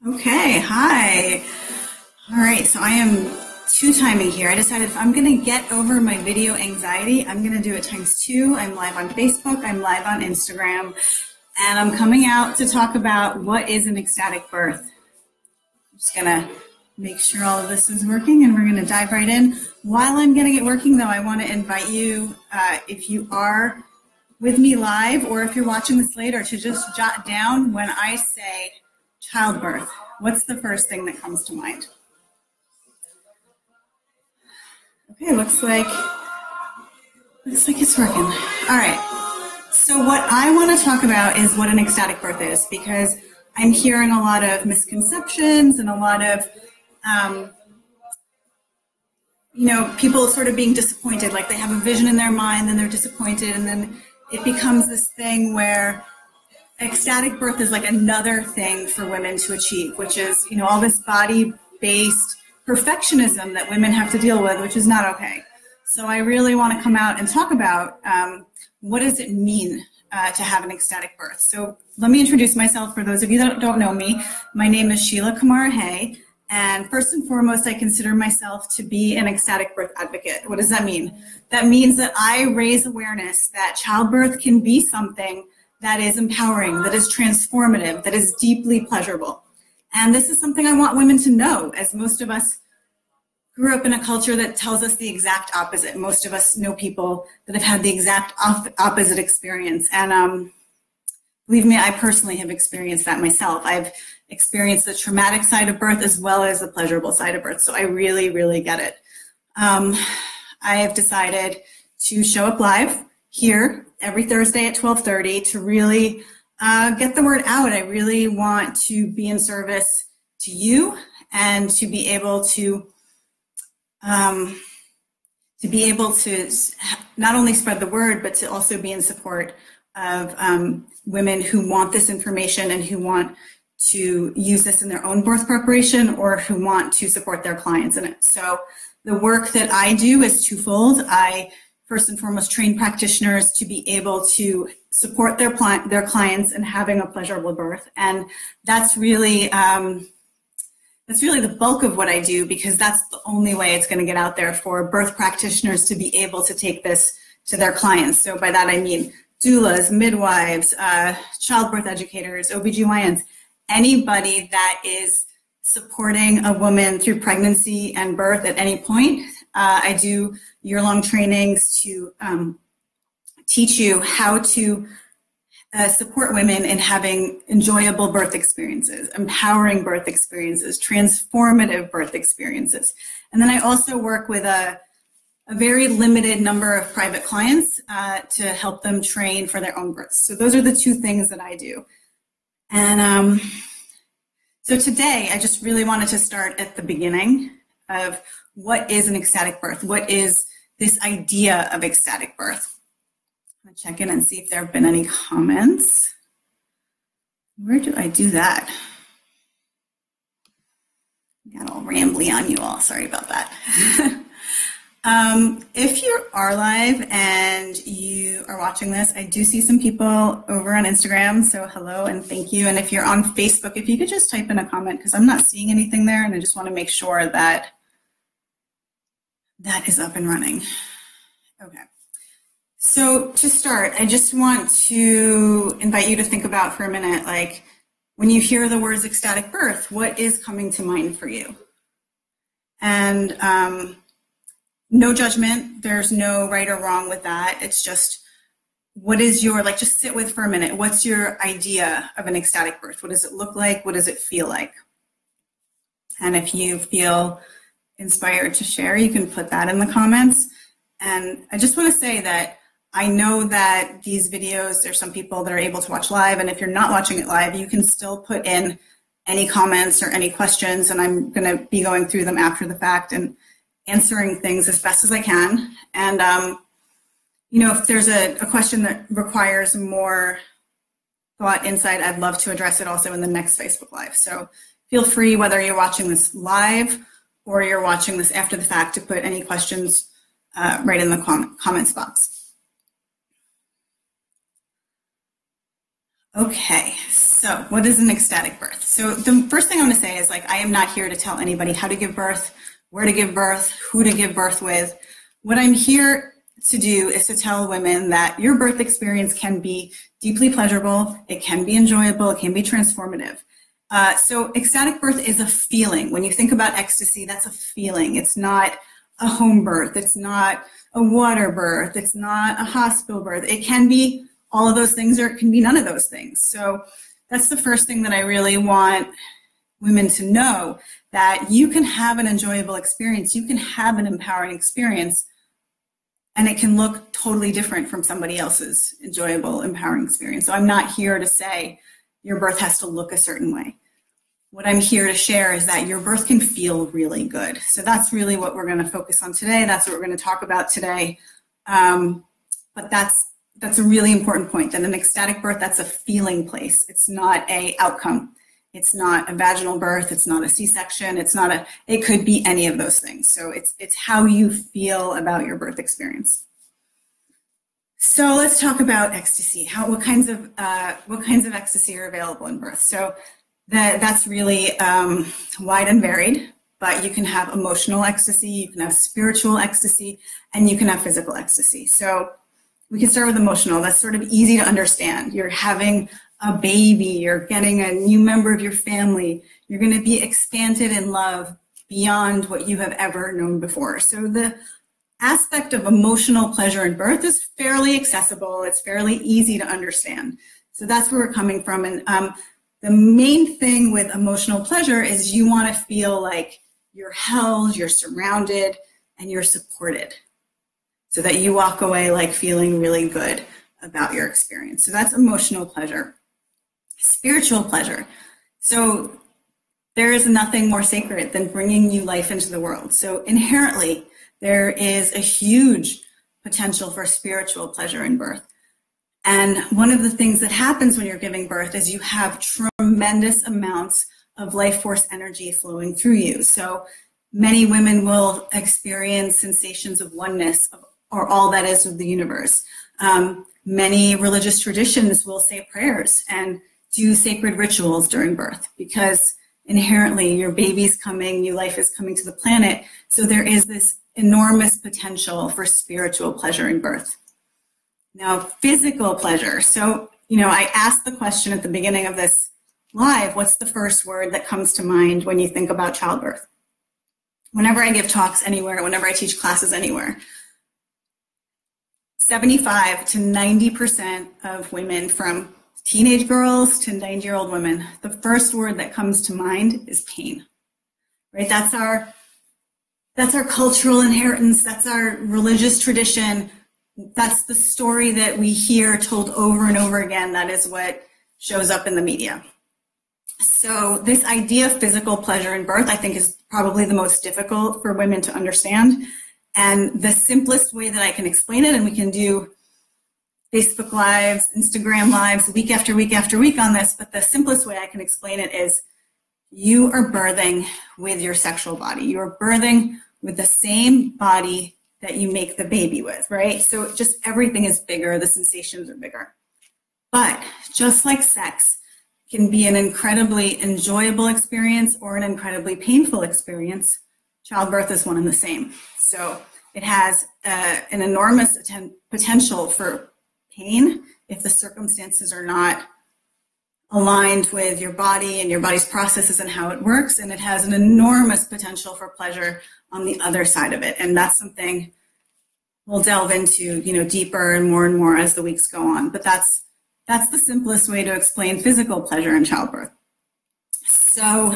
Okay, hi. All right, so I am two-timing here. I decided if I'm going to get over my video anxiety, I'm going to do it times two. I'm live on Facebook, I'm live on Instagram, and I'm coming out to talk about what is an ecstatic birth. I'm just going to make sure all of this is working, and we're going to dive right in. While I'm getting it working, though, I want to invite you, if you are with me live or if you're watching this later, to just jot down when I say childbirth. What's the first thing that comes to mind? Okay, looks like it's working. All right. So what I want to talk about is what an ecstatic birth is, because I'm hearing a lot of misconceptions and a lot of, people sort of being disappointed, like they have a vision in their mind, then they're disappointed, and then it becomes this thing where ecstatic birth is like another thing for women to achieve, which is, all this body-based perfectionism that women have to deal with, which is not okay. So I really want to come out and talk about what does it mean to have an ecstatic birth. So let me introduce myself for those of you that don't know me. My name is Sheila Kamara, and first and foremost, I consider myself to be an ecstatic birth advocate. What does that mean? That means that I raise awareness that childbirth can be something that is empowering, that is transformative, that is deeply pleasurable. And this is something I want women to know, as most of us grew up in a culture that tells us the exact opposite. Most of us know people that have had the exact opposite experience. And believe me, I personally have experienced that myself. I've experienced the traumatic side of birth as well as the pleasurable side of birth. So I really, really get it. I have decided to show up live here every Thursday at 12:30 to really get the word out. I really want to be in service to you and to be able to not only spread the word, but to also be in support of women who want this information and who want to use this in their own birth preparation or who want to support their clients in it. So the work that I do is twofold. I first and foremost train practitioners to be able to support their clients in having a pleasurable birth. And that's really the bulk of what I do, because that's the only way it's going to get out there for birth practitioners to be able to take this to their clients. So by that I mean doulas, midwives, childbirth educators, OBGYNs, anybody that is supporting a woman through pregnancy and birth at any point. I do year-long trainings to teach you how to support women in having enjoyable birth experiences, empowering birth experiences, transformative birth experiences. And then I also work with a very limited number of private clients to help them train for their own births. So those are the two things that I do. And so today, I just really wanted to start at the beginning of what is an ecstatic birth? What is this idea of ecstatic birth? I'm going to check in and see if there have been any comments. Where do I do that? I got all rambly on you all. Sorry about that. If you are live and you are watching this, I do see some people over on Instagram, so hello and thank you. And if you're on Facebook, if you could just type in a comment, because I'm not seeing anything there, and I just want to make sure that that is up and running. Okay. So to start, I just want to invite you to think about for a minute, like when you hear the words ecstatic birth, what is coming to mind for you? And no judgment, there's no right or wrong with that. It's just, what is your, just sit with for a minute. What's your idea of an ecstatic birth? What does it look like? What does it feel like? And if you feel inspired to share, you can put that in the comments. And I just want to say that I know that these videos, there's some people that are able to watch live, and if you're not watching it live, you can still put in any comments or any questions, and I'm going to be going through them after the fact and answering things as best as I can. And, if there's a question that requires more thought insight, I'd love to address it also in the next Facebook Live. So feel free, whether you're watching this live or you're watching this after the fact, to put any questions right in the comments box. Okay, So what is an ecstatic birth? So the first thing I want to say is, like, I am not here to tell anybody how to give birth, where to give birth, who to give birth with. What I'm here to do is to tell women that your birth experience can be deeply pleasurable, it can be enjoyable, it can be transformative. So ecstatic birth is a feeling. When you think about ecstasy, that's a feeling. It's not a home birth. It's not a water birth. It's not a hospital birth. It can be all of those things, or it can be none of those things. So that's the first thing that I really want women to know, that you can have an enjoyable experience. You can have an empowering experience, and it can look totally different from somebody else's enjoyable, empowering experience. So I'm not here to say your birth has to look a certain way. What I'm here to share is that your birth can feel really good. So that's really what we're going to focus on today. That's what we're going to talk about today. But that's a really important point, that an ecstatic birth, that's a feeling place. It's not a outcome. It's not a vaginal birth. It's not a C-section. It could be any of those things. So it's how you feel about your birth experience. So let's talk about ecstasy. What kinds of ecstasy are available in birth? So that's really wide and varied, but you can have emotional ecstasy, you can have spiritual ecstasy, and you can have physical ecstasy. So we can start with emotional. That's sort of easy to understand. You're having a baby, you're getting a new member of your family, you're going to be expanded in love beyond what you have ever known before. So the aspect of emotional pleasure in birth is fairly accessible. It's fairly easy to understand. So that's where we're coming from. And the main thing with emotional pleasure is you want to feel like you're held, you're surrounded, and you're supported, so that you walk away like feeling really good about your experience. So that's emotional pleasure. Spiritual pleasure. So there is nothing more sacred than bringing new life into the world. So inherently, there is a huge potential for spiritual pleasure in birth. And one of the things that happens when you're giving birth is you have tremendous amounts of life force energy flowing through you. So many women will experience sensations of oneness, or all that is with the universe. Many religious traditions will say prayers and do sacred rituals during birth, because inherently your baby's coming, new life is coming to the planet. So there is this enormous potential for spiritual pleasure in birth. Now, physical pleasure. So, I asked the question at the beginning of this live, what's the first word that comes to mind when you think about childbirth? Whenever I give talks anywhere, whenever I teach classes anywhere, 75 to 90% of women, from teenage girls to 90-year-old women, the first word that comes to mind is pain, right? That's our cultural inheritance. That's our religious tradition. That's the story that we hear told over and over again. That is what shows up in the media. So this idea of physical pleasure in birth, I think, is probably the most difficult for women to understand. And the simplest way that I can explain it, and we can do Facebook Lives, Instagram Lives, week after week after week on this, but the simplest way I can explain it is you are birthing with your sexual body. You are birthing with the same body that you make the baby with, right? So just everything is bigger, the sensations are bigger. But just like sex can be an incredibly enjoyable experience or an incredibly painful experience, childbirth is one and the same. So it has an enormous potential for pain if the circumstances are not aligned with your body and your body's processes and how it works, and it has an enormous potential for pleasure on the other side of it. And that's something we'll delve into, deeper and more as the weeks go on. But that's the simplest way to explain physical pleasure in childbirth. So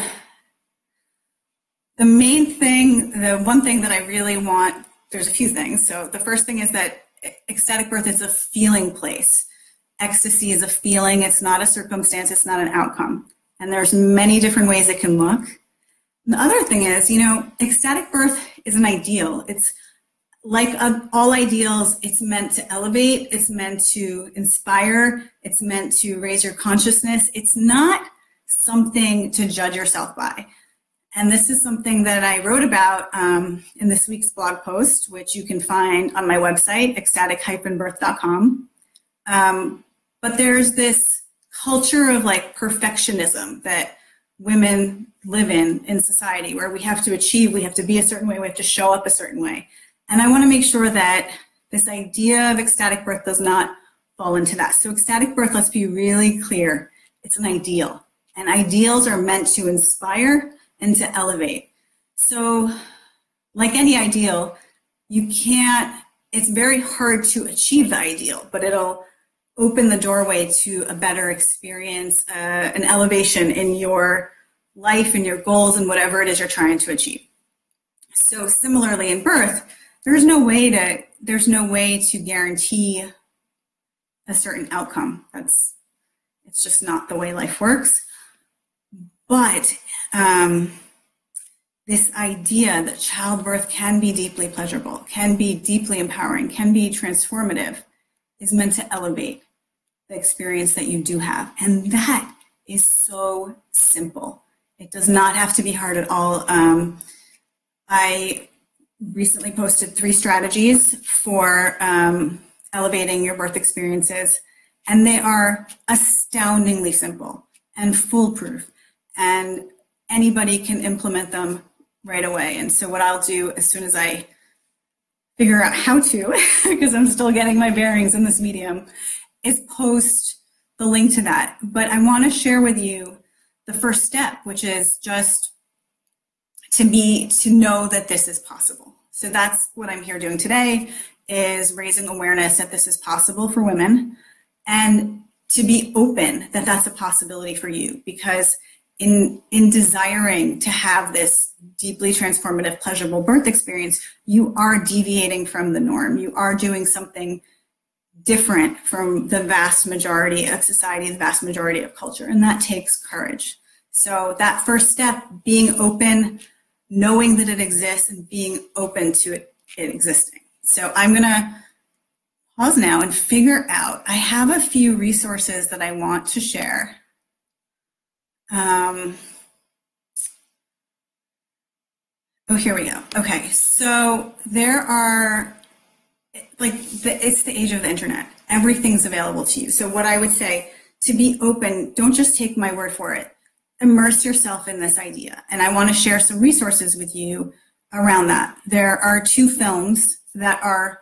the main thing, the one thing that I really want, there's a few things. So the first thing is that ecstatic birth is a feeling place. Ecstasy is a feeling. It's not a circumstance. It's not an outcome. And there's many different ways it can look. And the other thing is, ecstatic birth is an ideal. It's like all ideals, it's meant to elevate. It's meant to inspire. It's meant to raise your consciousness. It's not something to judge yourself by. And this is something that I wrote about in this week's blog post, which you can find on my website, ecstatic-birth.com. But there's this culture of like perfectionism that women live in society, where we have to achieve, we have to be a certain way, we have to show up a certain way. And I want to make sure that this idea of ecstatic birth does not fall into that. So ecstatic birth, let's be really clear, it's an ideal. And ideals are meant to inspire and to elevate. So like any ideal, it's very hard to achieve the ideal, but it'll open the doorway to a better experience, an elevation in your life and your goals and whatever it is you're trying to achieve. So similarly in birth, there's no way to guarantee a certain outcome. It's just not the way life works. But this idea that childbirth can be deeply pleasurable, can be deeply empowering, can be transformative, is meant to elevate the experience that you do have. And that is so simple. It does not have to be hard at all. I recently posted 3 strategies for elevating your birth experiences, and they are astoundingly simple and foolproof, and anybody can implement them right away. And so what I'll do as soon as I figure out how to, because I'm still getting my bearings in this medium, is post the link to that. But I want to share with you the first step, which is just to know that this is possible. So that's what I'm here doing today, is raising awareness that this is possible for women, and to be open that that's a possibility for you, because in desiring to have this deeply transformative, pleasurable birth experience, you are deviating from the norm. You are doing something different from the vast majority of society, the vast majority of culture, and that takes courage. So that first step, being open, knowing that it exists, and being open to it existing. So I'm going to pause now and figure out, I have a few resources that I want to share. Oh, here we go. Okay, so there are, it's the age of the internet. Everything's available to you. So what I would say, to be open, don't just take my word for it. Immerse yourself in this idea. And I want to share some resources with you around that. There are 2 films that are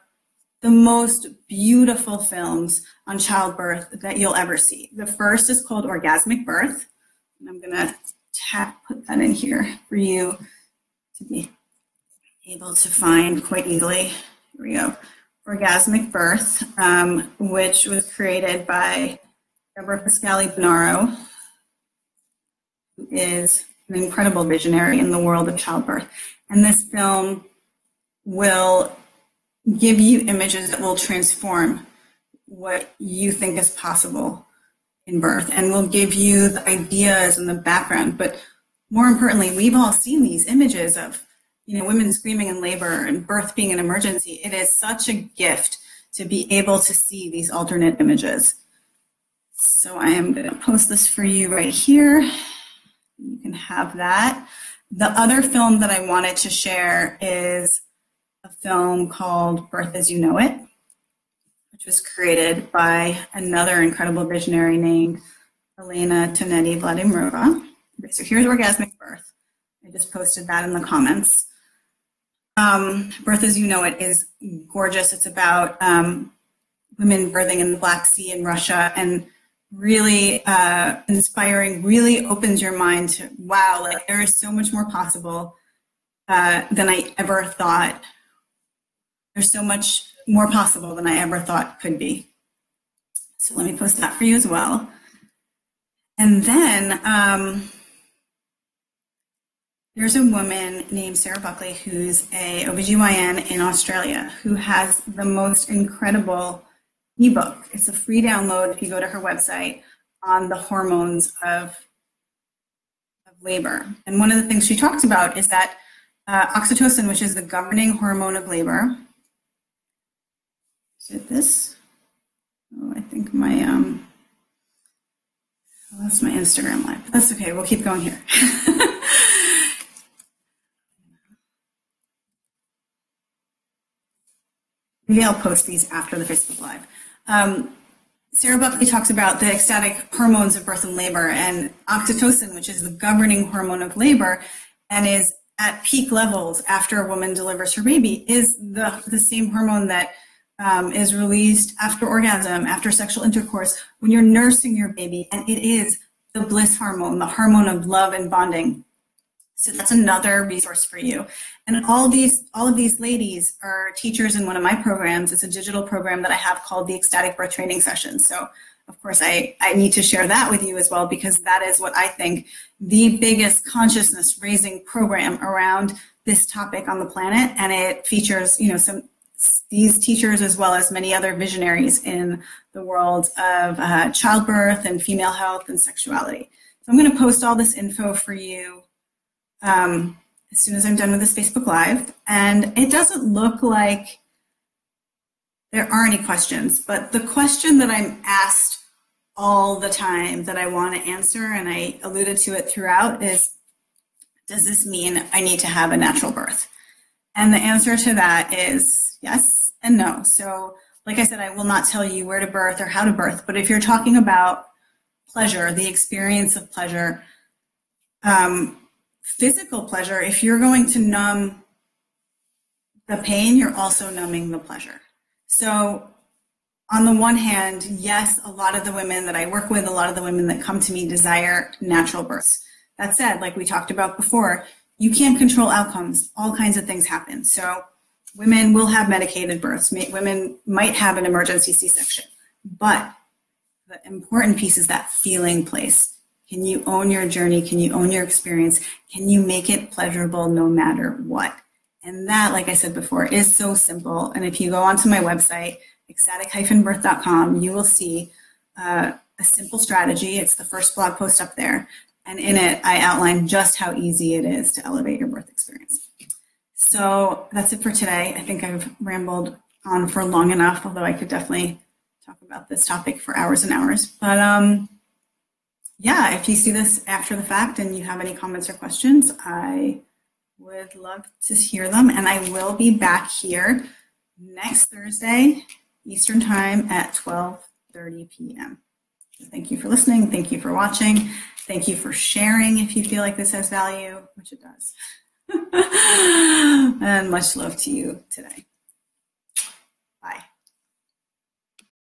the most beautiful films on childbirth that you'll ever see. The first is called Orgasmic Birth. And I'm going to put that in here for you to be able to find quite easily. Here we go. Orgasmic Birth, which was created by Deborah Pascali-Bonaro, who is an incredible visionary in the world of childbirth. And this film will give you images that will transform what you think is possible in birth, and will give you the ideas and the background. But more importantly, we've all seen these images of, women screaming in labor and birth being an emergency. It is such a gift to be able to see these alternate images. So I am going to post this for you right here. You can have that. The other film that I wanted to share is a film called Birth as You Know It, which was created by another incredible visionary named Elena Tonetti Vladimirova. So here's Orgasmic Birth. I just posted that in the comments. Birth as You Know It is gorgeous. It's about women birthing in the Black Sea in Russia, and really inspiring, really opens your mind to, wow, like there is so much more possible than I ever thought. There's so much more possible than I ever thought could be. So let me post that for you as well. And then there's a woman named Sarah Buckley, who's a OBGYN in Australia, who has the most incredible ebook. It's a free download if you go to her website, on the hormones of labor. And one of the things she talks about is that oxytocin, which is the governing hormone of labor. Is it this? Oh, I think my that's my Instagram live. But that's okay. We'll keep going here. Maybe I'll post these after the Facebook Live. Sarah Buckley talks about the ecstatic hormones of birth and labor, and oxytocin, which is the governing hormone of labor and is at peak levels after a woman delivers her baby, is the same hormone that is released after orgasm, after sexual intercourse, when you're nursing your baby, and it is the bliss hormone, the hormone of love and bonding. So that's another resource for you. And all of these ladies are teachers in one of my programs. It's a digital program that I have called the Ecstatic Birth Training Session. So of course I need to share that with you as well, because that is what I think the biggest consciousness raising program around this topic on the planet. And it features, these teachers as well as many other visionaries in the world of childbirth and female health and sexuality. So I'm going to post all this info for you as soon as I'm done with this Facebook Live. And it doesn't look like there are any questions, but the question that I'm asked all the time that I want to answer, and I alluded to it throughout, is, does this mean I need to have a natural birth? And the answer to that is yes and no. So like I said, I will not tell you where to birth or how to birth, but if you're talking about pleasure, the experience of pleasure, physical pleasure, if you're going to numb the pain, you're also numbing the pleasure. So on the one hand, yes, a lot of the women that I work with, a lot of the women that come to me desire natural births. That said, like we talked about before, you can't control outcomes. All kinds of things happen. So women will have medicated births. Women might have an emergency C-section. But the important piece is that feeling place. Can you own your journey? Can you own your experience? Can you make it pleasurable no matter what? And that, like I said before, is so simple. And if you go onto my website, ecstatic-birth.com, you will see a simple strategy. It's the first blog post up there. And in it, I outline just how easy it is to elevate your birth experience. So that's it for today. I think I've rambled on for long enough, although I could definitely talk about this topic for hours and hours. But yeah, if you see this after the fact and you have any comments or questions, I would love to hear them. And I will be back here next Thursday, Eastern Time at 12:30 p.m. So thank you for listening. Thank you for watching. Thank you for sharing if you feel like this has value, which it does. And much love to you today.